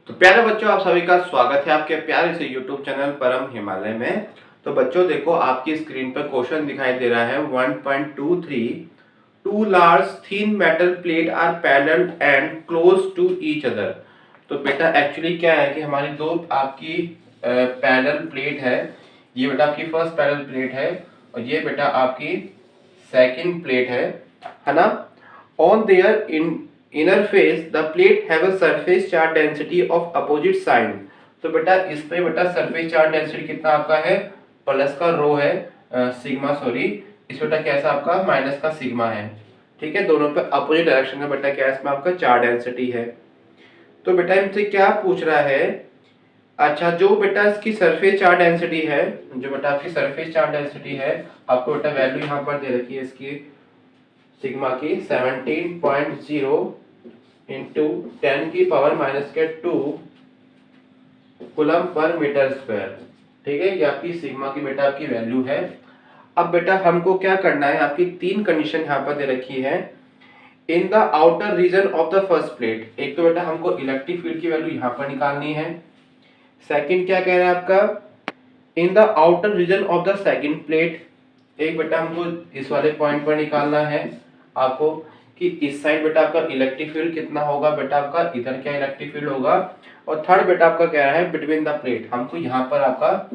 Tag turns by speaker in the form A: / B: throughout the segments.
A: तो प्यारे बच्चों, आप सभी का स्वागत है आपके प्यारे से YouTube चैनल परम हिमालय में। तो बच्चों देखो, आपकी स्क्रीन पर क्वेश्चन दिखाई दे रहा है 1.23। Two large thin metal plate are parallel and close to each other. तो बेटा एक्चुअली क्या है कि हमारी दो आपकी पैरेलल प्लेट है। ये बेटा आपकी फर्स्ट पैरेलल प्लेट है और ये बेटा आपकी सेकंड प्लेट है ना। On there in inner face the plate have a surface charge density of opposite sign. तो बेटा इस पे बेटा सरफेस चार्ज डेंसिटी कितना आपका है, प्लस का रो है सिग्मा, सॉरी इस बेटा कैसा आपका माइनस का सिग्मा है। ठीक है, दोनों पे अपोजिट डायरेक्शन में बेटा क्या इसमें आपका चार्ज डेंसिटी है। तो बेटा इनसे क्या पूछ रहा है, अच्छा जो बेटा इसकी सरफेस चार्ज डेंसिटी है, जो बेटा आपकी सरफेस चार्ज डेंसिटी है, आपको बेटा वैल्यू यहाँ पर दे रखी है इसकी सिग्मा की 17.0 इंटू 10 की पावर माइनस के 2 कूलम पर मीटर स्क्वायर। ठीक है, ये आपकी सिग्मा की बेटा आपकी वैल्यू है। अब बेटा हमको क्या करना है, आपकी तीन कंडीशन यहाँ पर दे रखी है। In the outer region of the first plate, एक तो बेटा हमको इलेक्ट्रिक फील्ड की वैल्यू यहाँ पर निकालनी है। सेकंड क्या कह रहा है आपका, in the outer region of the second plate, एक बेटा हमको इस वाले पॉइंट पर निकालना है आपको कि इस साइड बेटा आपका इलेक्ट्रिक फील्ड कितना होगा, बेटा आपका इधर क्या इलेक्ट्रिक फील्ड होगा। और थर्ड बेटा आपका क्या है, बिटवीन द प्लेट, हमको यहाँ पर आपका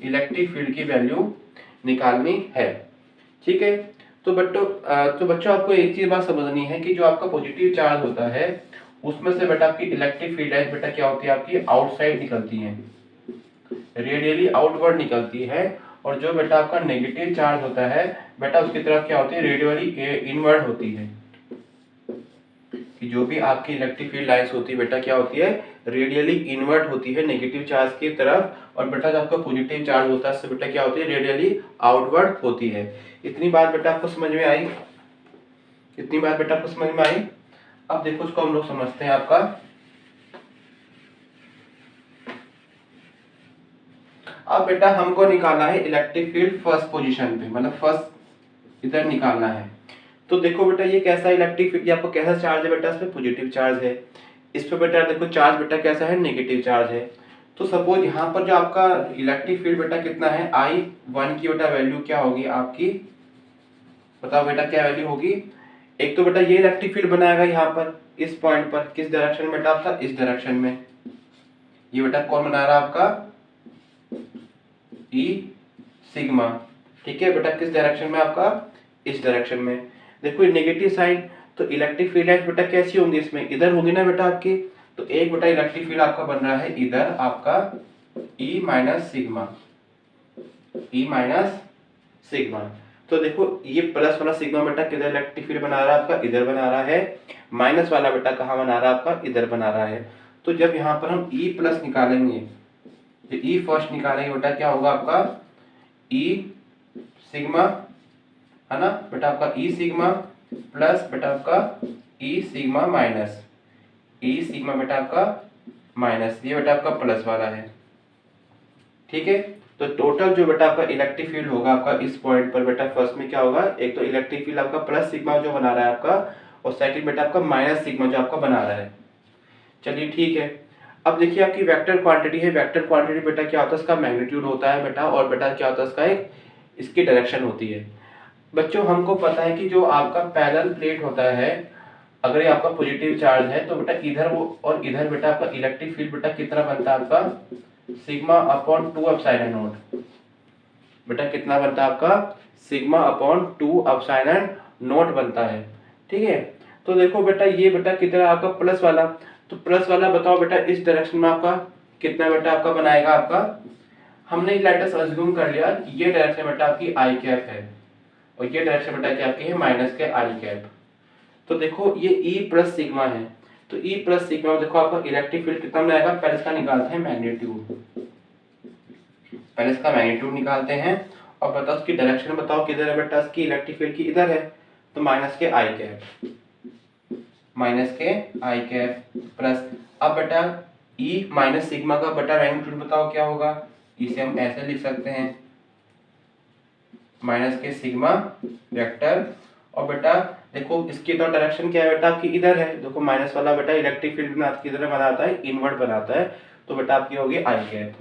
A: इलेक्ट्रिक फील्ड की वैल्यू निकालनी है। ठीक है, तो बच्चों आपको एक चीज बात समझनी है कि जो आपका पॉजिटिव चार्ज होता है उसमें से बेटा आपकी इलेक्ट्रिक फील्ड लाइंस बेटा क्या होती है, आपकी आउटसाइड निकलती है, रेडियली आउटवर्ड निकलती है। और जो बेटा आपका नेगेटिव चार्ज होता है बेटा उसकी तरफ क्या होती है, रेडियली इनवर्ड होती है। कि जो भी आपकी इलेक्ट्रिक फील्ड लाइंस होती है बेटा क्या होती है, रेडियली इनवर्ड होती है नेगेटिव चार्ज की तरफ। और बेटा जो आपका पॉजिटिव चार्ज होता है उससे बेटा क्या होती है, रेडियली आउटवर्ड होती है। इतनी बात बेटा आपको समझ में आई, इतनी बात बेटा आपको समझ में आई। अब देखो उसको हम लोग समझते हैं आपका। अब बेटा हमको निकालना है इलेक्ट्रिक फील्ड फर्स्ट पोजीशन पे, मतलब फर्स्ट इधर निकालना है। तो देखो बेटा ये कैसा इलेक्ट्रिक फील्ड, आपको कैसा चार्ज है बेटा, इस पे पॉजिटिव चार्ज है। इस पे बेटा देखो चार्ज बेटा कैसा है, नेगेटिव चार्ज है। तो सपोज यहाँ पर जो आपका इलेक्ट्रिक फील्ड बेटा कितना है, I1 की बेटा वैल्यू क्या होगी आपकी, बताओ बेटा क्या वैल्यू होगी। एक तो बेटा ये इलेक्ट्रिक फील्ड बनाएगा यहाँ पर इस पॉइंट पर, किस डायरेक्शन में बेटा आपका, इस डायरेक्शन में। ये बेटा कौन बना रहा है आपका, ई सिग्मा। ठीक है बेटा, किस डायरेक्शन में आपका, इस डायरेक्शन में। देखो ये नेगेटिव साइन, तो इलेक्ट्रिक फील्ड लाइंस बेटा कैसी होंगी इसमें, इधर होंगी ना बेटा आपकी। तो एक बेटा इलेक्ट्रिक फील्ड आपका बन रहा है इधर आपका E minus sigma, E minus sigma. तो देखो ये प्लस वाला सिग्मा बेटा किधर इलेक्ट्रिक फील्ड बना रहा है आपका, इधर बना रहा है। माइनस वाला बेटा कहाँ बना रहा है आपका, इधर बना रहा है। तो जब यहाँ पर हम ई प्लस निकालेंगे, तो ई फर्स्ट निकालेंगे बेटा क्या होगा आपका, ई सिग्मा, है ना बेटा आपका ई सिग्मा प्लस बेटा आपका ई सिग्मा माइनस, ई सिग्मा बेटा आपका माइनस, ये बेटा आपका प्लस वाला है। ठीक है, तो टोटल जो बेटा आपका इलेक्ट्रिक फील्ड होगा आपका इस पॉइंट पर बेटा फर्स्ट में क्या होगा, एक तो इलेक्ट्रिक फील्ड आपका प्लस सिग्मा जो बना रहा है आपका, और सेकंड बेटा आपका माइनस सिग्मा जो आपका बना रहा है। चलिए ठीक है, अब देखिए आपकी वेक्टर क्वांटिटी है। वेक्टर क्वांटिटी बेटा क्या होता है, इसका मैग्नीट्यूड होता है बेटा, और बेटा क्या होता है इसका एक इसकी डायरेक्शन होती है। बच्चों हमको पता है कि जो आपका पैरेलल प्लेट होता है, अगर ये आपका पॉजिटिव चार्ज है तो बेटा इधर वो और इधर बेटा आपका इलेक्ट्रिक फील्ड बेटा कितना बनता है आपका, सिग्मा अपॉन 2 एप्सिलॉन नॉट। बेटा कितना बनता है आपका, सिग्मा अपॉन 2 एप्सिलॉन नॉट बनता है। ठीक है, तो देखो बेटा ये बेटा कितना आपका प्लस वाला, तो प्लस वाला बताओ बेटा इस डायरेक्शन में आपका कितना बेटा आपका बनाएगा आपका। हमने लेट्स अज्यूम कर लिया ये डायरेक्शन बेटा आपकी आई कैप है और ये डायरेक्शन बेटा क्या आपकी है, माइनस के आई कैप। तो देखो ये E प्लस सिग्मा है, तो E प्लस सिग्मा में देखो आपका इलेक्ट्रिक फील्ड कितना बनाएगा, पहले इसका निकालते हैं मैग्नीट्यूड, पहले इसका मैग्नीट्यूड निकालते हैं। और बताओ उसकी डायरेक्शन बताओ किधर है बेटा, इसकी इलेक्ट्रिक फील्ड की इधर है, तो माइनस के आई कैप, माइनस के आई कैप प्लस। अब बेटा E माइनस सिग्मा का बेटा मैग्नीट्यूड बताओ क्या होगा, इसे हम ऐसे लिख सकते हैं माइनस के सिग्मा वेक्टर और बेटा देखो इसकी तो डायरेक्शन क्या है बेटा आपकी इधर है, देखो माइनस वाला बेटा इलेक्ट्रिक फील्ड किधर बनाता है, इनवर्ड बनाता है, तो बेटा आपकी होगी आई कैप।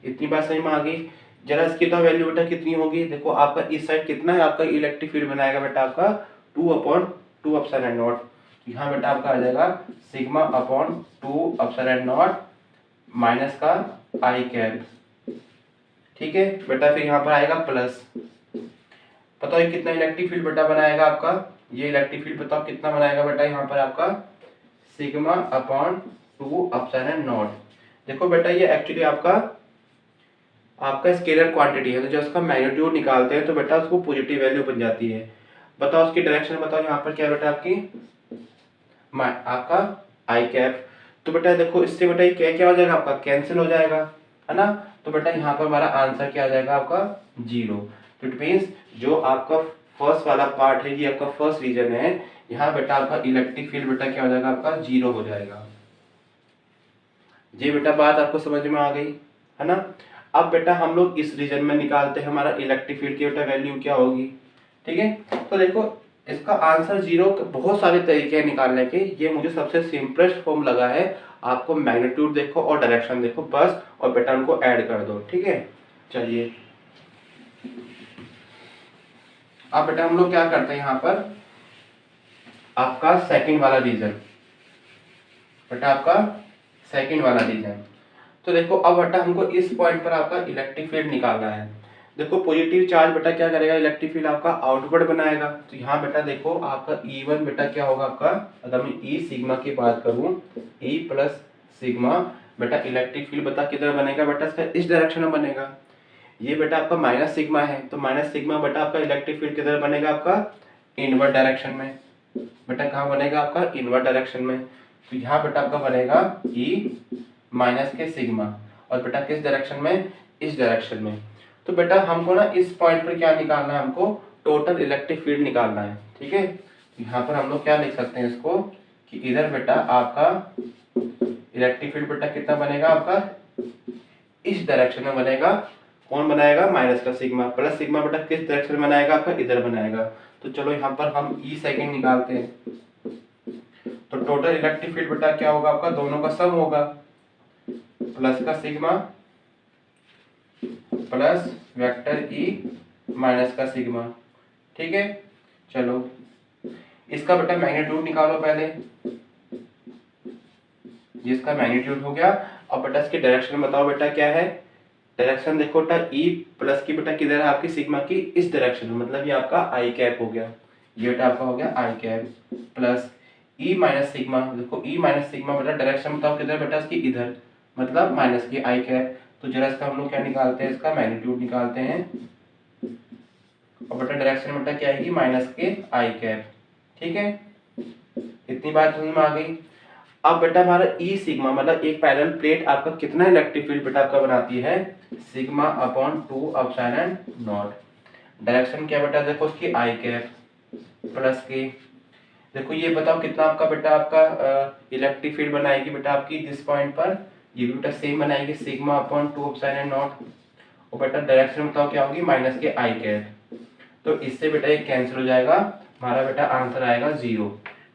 A: इतनी बात समझ में आ गई। जरा इसकी तो वैल्यू बेटा कितनी होगी, देखो आपका इस साइड कितना है, आपका इलेक्ट्रिक फील्ड बनाएगा बेटा आपका 2/2 एप्सिलॉन नॉट। यहाँ बेटा आपका आ जाएगा sigma upon 2 epsilon not minus का आई कैप। ठीक है बेटा, फिर यहाँ पर आएगा प्लस, बताओ ये कितना इलेक्ट्रिक फील्ड बेटा बनाएगा आपका, ये इलेक्ट्रिक फील्ड बताओ कितना बनाएगा बेटा यहाँ पर आपका सिग्मा अपॉन 2 एप्सिलॉन नॉट। देखो बेटा ये एक्चुअली आपका स्केलर क्वांटिटी है, तो जब उसका मैग्नीट्यूड निकालते हैं तो बेटा उसको पॉजिटिव वैल्यू बन जाती है। बताओ उसकी डायरेक्शन बताओ यहाँ पर क्या बेटा आपका आई कैप। तो बेटा देखो इससे बेटा ये क्या हो जाएगा आपका कैंसिल हो जाएगा, है ना। तो बेटा यहाँ पर हमारा आंसर क्या आ जाएगा आपका 0। तो इट मीन्स जो आपका फर्स्ट वाला पार्ट है, ये आपका फर्स्ट रीजन है, यहाँ बेटा आपका इलेक्ट्रिक फील्ड बेटा क्या हो जाएगा आपका 0 हो जाएगा। ये बेटा बात आपको समझ में आ गई, है ना। अब बेटा हम लोग इस रीजन में निकालते हैं हमारा इलेक्ट्रिक फील्ड की बेटा वैल्यू क्या होगी। ठीक है, तो देखो इसका आंसर 0 बहुत सारे तरीके हैं निकालने के, ये मुझे सबसे सिंपलेस्ट फॉर्म लगा है। आपको मैग्नीट्यूड देखो और डायरेक्शन देखो बस, और बेटा उनको ऐड कर दो। ठीक है, चलिए अब बेटा हम लोग क्या करते हैं यहाँ पर आपका सेकंड वाला रीजन, बेटा आपका सेकंड वाला रीजन। तो देखो अब बेटा हमको इस पॉइंट पर आपका इलेक्ट्रिक फील्ड निकालना है। देखो पॉजिटिव चार्ज बेटा क्या करेगा, इलेक्ट्रिक फील्ड आपका आउटवर्ड बनाएगा। तो यहाँ बेटा देखो आपका E1 बेटा क्या होगा आपका, अगर मैं E सिग्मा की बात करूँ, E प्लस सिग्मा बेटा इलेक्ट्रिक फील्ड बेटा किधर बनेगा बेटा इसका इस डायरेक्शन में बनेगा। ये बेटा आपका माइनस सिग्मा है, तो माइनस सिग्मा बेटा आपका इलेक्ट्रिक फील्ड किधर बनेगा आपका इनवर्ड डायरेक्शन में। बेटा कहाँ बनेगा आपका इनवर्ड डायरेक्शन में। तो यहाँ बेटा आपका बनेगा E माइनस के सिग्मा, और बेटा किस डायरेक्शन में, इस डायरेक्शन में। तो बेटा हमको ना इस पॉइंट पर क्या निकालना है, हमको टोटल इलेक्ट्रिक फील्ड निकालना है। ठीक है, यहाँ पर हम लोग क्या लिख सकते हैं इसको कि इधर बेटा आपका इलेक्ट्रिक फील्ड बेटा कितना बनेगा आपका इस डायरेक्शन में बनेगा। कौन बनाएगा, माइनस का सिग्मा, प्लस सिग्मा बेटा किस डायरेक्शन में बनाएगा आपका इधर बनाएगा। तो चलो यहाँ पर हम ई सेकंड निकालते हैं। तो टोटल इलेक्ट्रिक फील्ड बेटा क्या होगा आपका, दोनों का सम होगा, प्लस का sigma plus vector E minus का सिग्मा। ठीक है, चलो इसका बेटा मैग्नीट्यूड निकालो पहले, जिसका मैग्नीट्यूड हो गया। और बेटा इसकी डायरेक्शन बताओ बेटा क्या है, डायरेक्शन देखो बेटा ई प्लस की बेटा किधर है आपकी सिग्मा की इस डायरेक्शन में, मतलब ये आपका आई कैप हो गया, ये बेटा आपका हो गया आई cap plus E minus sigma. देखो ई माइनस सिग्मा बेटा डायरेक्शन बताओ किधर बेटा इसकी इधर, मतलब माइनस की आई कैप। तो जरा इसका हम लोग क्या निकालते हैं, इसका मैग्नीट्यूड निकालते हैं, और बेटा डायरेक्शन बेटा क्या आएगी माइनस के आई कैप। ठीक है, इतनी बात समझ में आ गई। अब बेटा हमारा ई सिग्मा मतलब एक पैरेलल प्लेट आपका कितना इलेक्ट्रिक फील्ड बेटा आपका बनाती है, sigma upon 2 epsilon not. Direction क्या बेटा देखो उसकी आई कैप प्लस की, देखो ये बताओ कितना आपका बेटा आपका इलेक्ट्रिक फील्ड बनाएगी बेटा आपकी दिस पॉइंट पर, ये भी बेटा सेम बनाएगी सिग्मा अपॉन 2 एप्सिलॉन नॉट। और बेटा डायरेक्शन बताओ क्या होगी माइनस के आई कैप। तो इससे बेटा ये कैंसिल हो जाएगा, हमारा बेटा आंसर आएगा 0।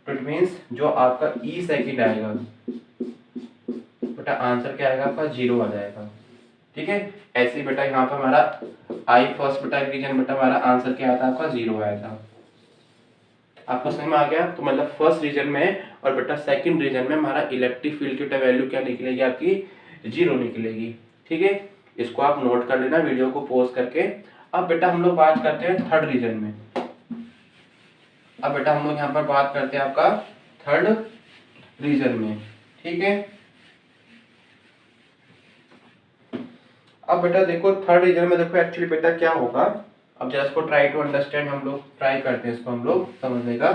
A: तो इट मीन्स जो आपका ई सेकंड आएगा बेटा आंसर क्या आएगा आपका 0 आ जाएगा। ठीक है, ऐसे ही बेटा यहाँ पर हमारा आई फर्स्ट बेटा रीजन बेटा हमारा आंसर क्या आता है आपका 0 आया था। आपको समझ में आ गया। तो मतलब फर्स्ट रीजन में और बेटा सेकंड रीजन में हमारा इलेक्ट्रिक फील्ड की वैल्यू क्या निकलेगी आपकी 0 निकलेगी। ठीक है, इसको आप नोट कर लेना वीडियो को पॉज करके। अब बेटा हम लोग बात करते हैं थर्ड रीजन में। अब बेटा हम लोग यहाँ पर बात करते हैं आपका थर्ड रीजन में। ठीक है, अब बेटा देखो थर्ड रीजन में देखो एक्चुअली बेटा क्या होगा। अब जरा इसको ट्राई टू अंडरस्टैंड, हम लोग ट्राई करते हैं इसको हम लोग समझने का।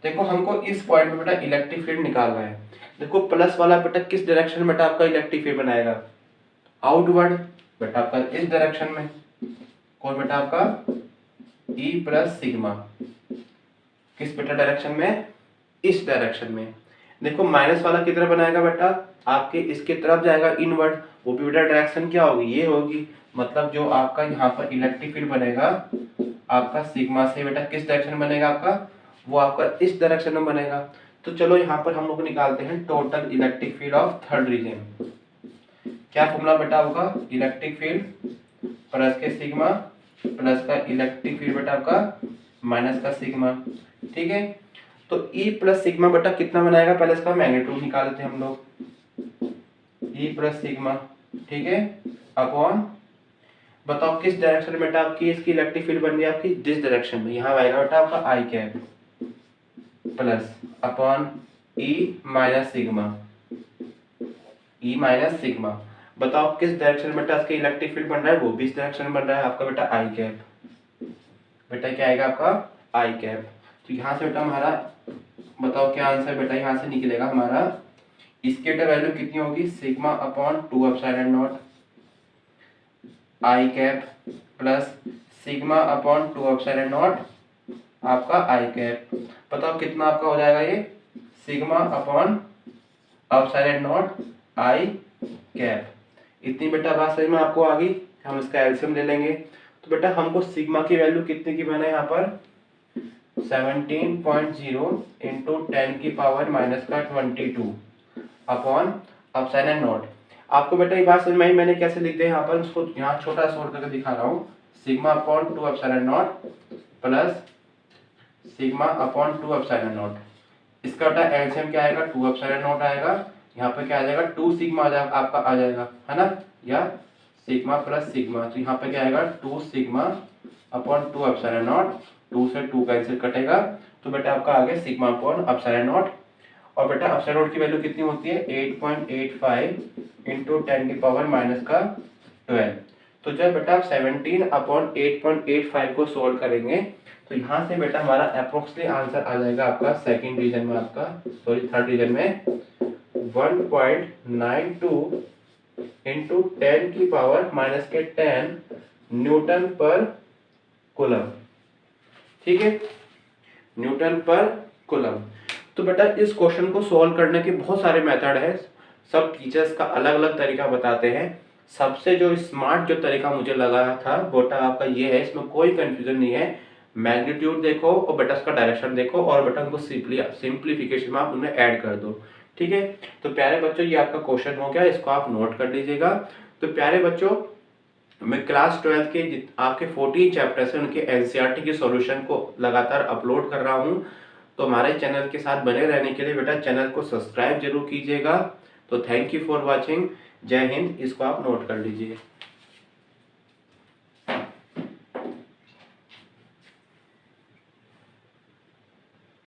A: देखो हमको इस पॉइंट में बेटा इलेक्ट्रिक फील्ड निकालना है। देखो प्लस वाला बेटा किस डायरेक्शन में बेटा आपका इलेक्ट्रिक फील्ड बनाएगा, आउटवर्ड बेटा आपका इस डायरेक्शन में। कौन बेटा आपका E प्लस सिग्मा किस बेटा डायरेक्शन में, इस डायरेक्शन में। देखो माइनस वाला किधर बनाएगा बेटा, आपके इसके तरफ जाएगा इनवर्ड, वो भी बेटा डायरेक्शन क्या होगी, ये होगी। मतलब जो आपका यहाँ पर इलेक्ट्रिक फील्ड बनेगा आपका सिग्मा से बेटा किस डायरेक्शन में बनेगा आपका, वो आपका इस डायरेक्शन में बनेगा। तो चलो यहाँ पर हम लोग निकालते हैं total electric field of third region. क्या फॉर्मूला बेटा होगा, इलेक्ट्रिक फील्ड प्लस के सिग्मा प्लस का इलेक्ट्रिक फील्ड बेटा आपका माइनस का सिग्मा। ठीक है, तो E प्लस सिग्मा बेटा कितना बनाएगा, पहले इसका मैग्नीट्यूड निकालते हैं हम लोग, E प्लस सिग्मा, ठीक है, अपॉन बताओ किस डायरेक्शन में बेटा आपकी इसकी इलेक्ट्रिक फील्ड बन रही है आपकी, दिस डायरेक्शन में, यहाँ आएगा बेटा आपका i cap plus upon E minus sigma, E minus sigma. बताओ किस डायरेक्शन में बेटा इसका इलेक्ट्रिक फील्ड बन रहा है, वो भी इस डायरेक्शन में बन रहा है आपका बेटा आई कैप। बेटा क्या आएगा आपका आई कैप। तो यहाँ से बेटा हमारा बताओ क्या आंसर बेटा यहाँ से निकलेगा हमारा, इसकी बेटा वैल्यू कितनी होगी, sigma upon 2 epsilon not I cap plus sigma upon 2 epsilon not आपका आई कैप। बताओ कितना आपका हो जाएगा ये, sigma upon epsilon not I cap. इतनी बेटा बात समझ में आपको आ गई। हम इसका एलसीएम ले लेंगे, तो बेटा हमको सिग्मा की वैल्यू कितने की बना है यहाँ पर 17.0 इंटू 10 की पावर माइनस का 22 अपॉन एप्सिलॉन नॉट। आपको बेटा ये बात समझ में आई, मैंने कैसे लिख दिया यहाँ पर, उसको यहाँ छोटा सोल्व करके दिखा रहा हूँ। Sigma upon 2 epsilon not plus sigma upon 2 epsilon not, इसका बेटा एलसीएम क्या आएगा 2 एप्सिलॉन नॉट आएगा, यहाँ पे क्या आ जाएगा 2 सिग्मा आपका आ जाएगा, है ना, या सिग्मा प्लस सिग्मा, तो यहाँ पे क्या आएगा 2 सिग्मा अपॉन 2 एप्सिलॉन नॉट, 2 से 2 कैंसिल कटेगा, तो बेटा आपका आ गया सिग्मा अपॉन एप्सिलॉन नॉट। और बेटा एप्सिलॉन नॉट की वैल्यू कितनी होती है 8.85 इंटू 10 की पावर माइनस का 12। तो जब बेटा आप 17 अपॉन 8.85 को सोल्व करेंगे तो यहाँ से बेटा हमारा अप्रोक्सीमेट आंसर आ जाएगा आपका सेकंड रीजन में, आपका सॉरी थर्ड रीजन में 1.92 इंटू 10 की पावर माइनस के 10 न्यूटन पर कूलम। ठीक है, न्यूटन पर कूलम। तो बेटा इस क्वेश्चन को सॉल्व करने के बहुत सारे मेथड है, सब टीचर्स का अलग अलग तरीका बताते हैं। सबसे जो स्मार्ट जो तरीका मुझे लगा था बेटा आपका ये है, इसमें कोई कंफ्यूजन नहीं है। मैग्नीट्यूड देखो और बेटा इसका डायरेक्शन देखो और बेटा उनको सिंप्लीफिकेशन में आप उन्हें ऐड कर दो। ठीक है, तो प्यारे बच्चों ये आपका क्वेश्चन हो गया, इसको आप नोट कर लीजिएगा। तो प्यारे बच्चों मैं क्लास 12 के आपके 14 चैप्टर्स हैं उनके एनसीईआरटी के सॉल्यूशन को लगातार अपलोड कर रहा हूं। तो हमारे चैनल के साथ बने रहने के लिए बेटा चैनल को सब्सक्राइब जरूर कीजिएगा। तो थैंक यू फॉर वॉचिंग, जय हिंद। इसको आप नोट कर लीजिए।